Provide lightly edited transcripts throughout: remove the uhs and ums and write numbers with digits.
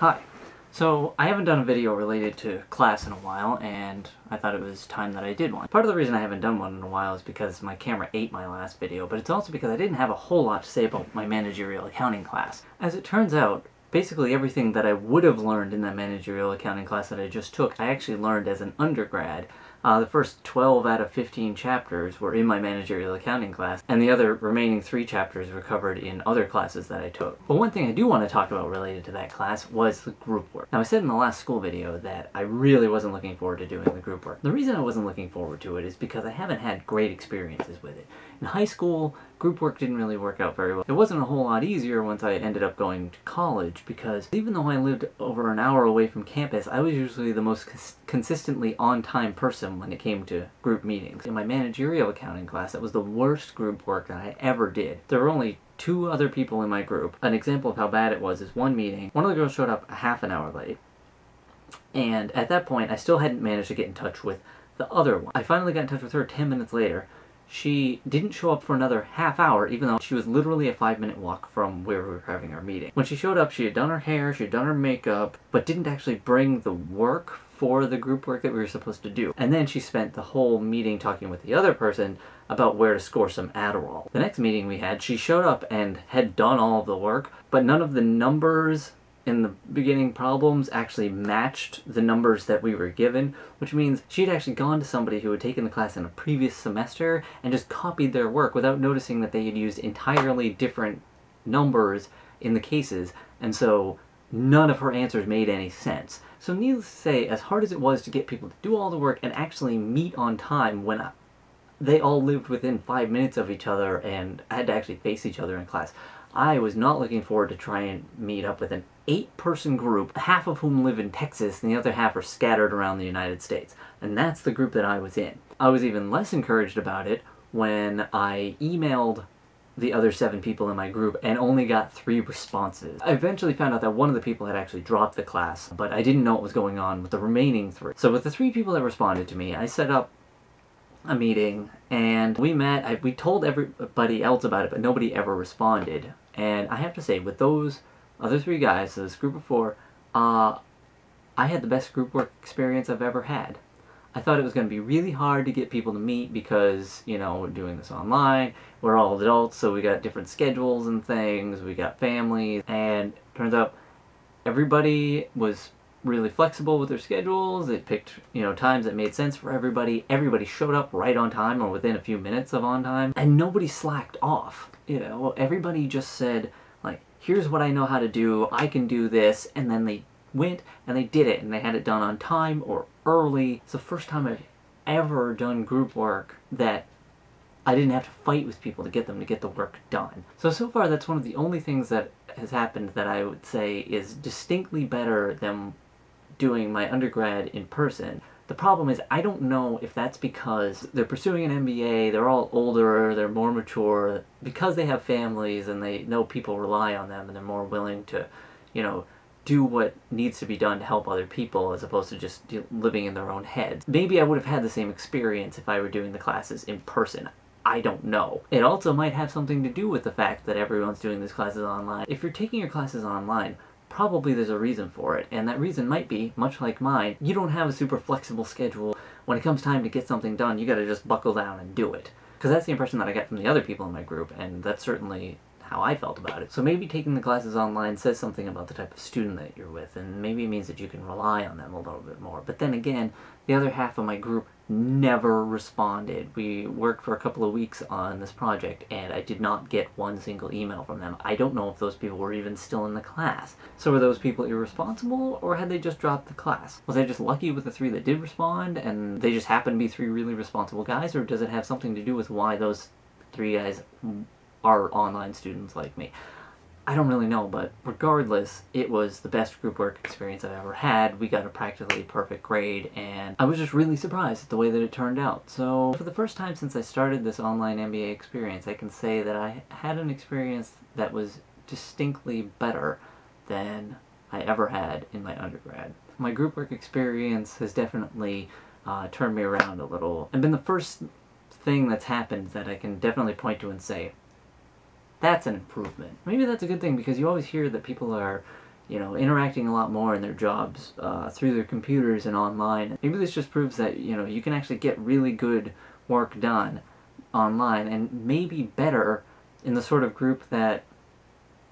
Hi. So I haven't done a video related to class in a while, and I thought it was time that I did one. Part of the reason I haven't done one in a while is because my camera ate my last video, but it's also because I didn't have a whole lot to say about my managerial accounting class. As it turns out, basically everything that I would have learned in that managerial accounting class that I just took, I actually learned as an undergrad. The first 12 out of 15 chapters were in my managerial accounting class, and the other remaining 3 chapters were covered in other classes that I took. But one thing I do want to talk about related to that class was the group work. Now, I said in the last school video that I really wasn't looking forward to doing the group work. The reason I wasn't looking forward to it is because I haven't had great experiences with it. In high school, group work didn't really work out very well. It wasn't a whole lot easier once I ended up going to college, because even though I lived over an hour away from campus, I was usually the most consistently on-time person when it came to group meetings. In my managerial accounting class, that was the worst group work that I ever did. There were only 2 other people in my group. An example of how bad it was is one meeting, one of the girls showed up a half an hour late, and at that point I still hadn't managed to get in touch with the other one. I finally got in touch with her 10 minutes later. She didn't show up for another half hour, even though she was literally a 5-minute walk from where we were having our meeting. When she showed up, she had done her hair, she had done her makeup, but didn't actually bring the work for the group work that we were supposed to do. And then she spent the whole meeting talking with the other person about where to score some Adderall. The next meeting we had, she showed up and had done all of the work, but none of the numbers in the beginning problems actually matched the numbers that we were given, which means she'd actually gone to somebody who had taken the class in a previous semester and just copied their work without noticing that they had used entirely different numbers in the cases, and so none of her answers made any sense. So needless to say, as hard as it was to get people to do all the work and actually meet on time when they all lived within 5 minutes of each other and had to actually face each other in class, I was not looking forward to try and meet up with an 8-person group, half of whom live in Texas and the other half are scattered around the United States. And that's the group that I was in. I was even less encouraged about it when I emailed the other 7 people in my group and only got 3 responses. I eventually found out that one of the people had actually dropped the class, but I didn't know what was going on with the remaining 3. So with the 3 people that responded to me, I set up a meeting and we met. We told everybody else about it, but nobody ever responded. And I have to say, with those other 3 guys, so this group of 4, I had the best group work experience I've ever had. I thought it was going to be really hard to get people to meet because, you know, we're doing this online, we're all adults, so we got different schedules and things, we got families, and turns out everybody was really flexible with their schedules. They picked, times that made sense for everybody. Everybody showed up right on time or within a few minutes of on time, and nobody slacked off. Everybody just said, like, here's what I know how to do, I can do this, and then they went and they did it, and they had it done on time or early. It's the first time I've ever done group work that I didn't have to fight with people to get them to get the work done. So far that's one of the only things that has happened that I would say is distinctly better than doing my undergrad in person. The problem is, I don't know if that's because they're pursuing an MBA, they're all older, they're more mature, because they have families and they know people rely on them and they're more willing to, do what needs to be done to help other people as opposed to just living in their own heads. Maybe I would have had the same experience if I were doing the classes in person. I don't know. It also might have something to do with the fact that everyone's doing these classes online. If you're taking your classes online, probably there's a reason for it, and that reason might be, much like mine, you don't have a super flexible schedule. When it comes time to get something done, you gotta just buckle down and do it. Because that's the impression that I get from the other people in my group, and that's certainly how I felt about it. So maybe taking the classes online says something about the type of student that you're with, and maybe it means that you can rely on them a little bit more. But then again, the other half of my group never responded. We worked for a couple of weeks on this project, and I did not get one single email from them. I don't know if those people were even still in the class. So were those people irresponsible, or had they just dropped the class? Was I just lucky with the 3 that did respond, and they just happened to be 3 really responsible guys, or does it have something to do with why those 3 guys are online students like me? I don't really know, but regardless, it was the best group work experience I've ever had. We got a practically perfect grade, and I was just really surprised at the way that it turned out. So for the first time since I started this online MBA experience, I can say that I had an experience that was distinctly better than I ever had in my undergrad. My group work experience has definitely turned me around a little, and been the first thing that's happened that I can definitely point to and say, that's an improvement. Maybe that's a good thing, because you always hear that people are, you know, interacting a lot more in their jobs through their computers and online. Maybe this just proves that, you know, you can actually get really good work done online, and maybe better in the sort of group that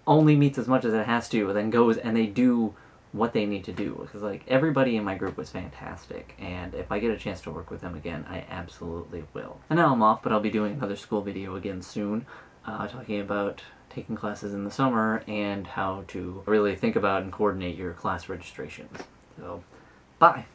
only meets as much as it has to, and then goes and they do what they need to do. Because, like, everybody in my group was fantastic, and if I get a chance to work with them again, I absolutely will. And now I'm off, but I'll be doing another school video again soon, talking about taking classes in the summer and how to really think about and coordinate your class registrations. So, bye!